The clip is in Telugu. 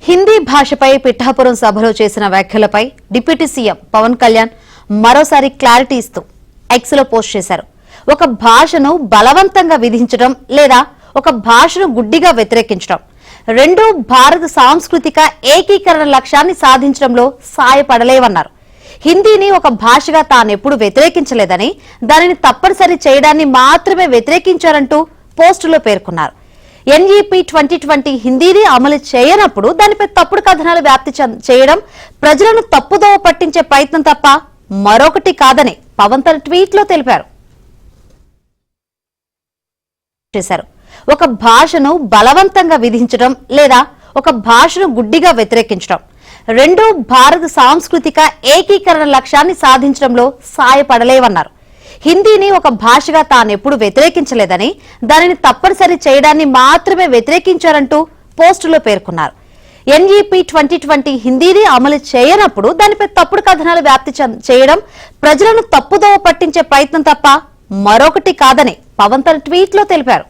హిందీ భాషపై పిఠాపురం సభలో చేసిన వ్యాఖ్యలపై డిప్యూటీ సీఎం పవన్ కళ్యాణ్ మరోసారి క్లారిటీ ఇస్తూ ఎక్స్ లో పోస్ట్ చేశారు. ఒక భాషను బలవంతంగా విధించడం లేదా ఒక భాషను గుడ్డిగా వ్యతిరేకించడం రెండూ భారత సాంస్కృతిక ఏకీకరణ లక్ష్యాన్ని సాధించడంలో సాయపడలేవన్నారు. హిందీని ఒక భాషగా తానెప్పుడు వ్యతిరేకించలేదని, దానిని తప్పనిసరి చేయడాన్ని మాత్రమే వ్యతిరేకించారంటూ పోస్టులో పేర్కొన్నారు. ఎన్ఈపీ 2020 హిందీని అమలు చేయనప్పుడు దానిపై తప్పుడు కథనాలు వ్యాప్తి చేయడం ప్రజలను తప్పుదోవ పట్టించే ప్రయత్నం తప్ప మరొకటి కాదని పవన్ తన ట్వీట్ లో తెలిపారు. ఒక భాషను బలవంతంగా విధించడం లేదా ఒక భాషను గుడ్డిగా వ్యతిరేకించడం రెండూ భారత సాంస్కృతిక ఏకీకరణ లక్ష్యాన్ని సాధించడంలో సాయపడలేవన్నారు. హిందీని ఒక భాషగా తానెప్పుడు వ్యతిరేకించలేదని, దానిని తప్పనిసరి చేయడాన్ని మాత్రమే వ్యతిరేకించారంటూ పోస్టులో పేర్కొన్నారు. ఎన్ఈపీ 2020 హిందీని అమలు చేయనప్పుడు దానిపై తప్పుడు కథనాలు వ్యాప్తి చేయడం ప్రజలను తప్పుదోవ పట్టించే ప్రయత్నం తప్ప మరొకటి కాదని పవన్ తన ట్వీట్ లో తెలిపారు.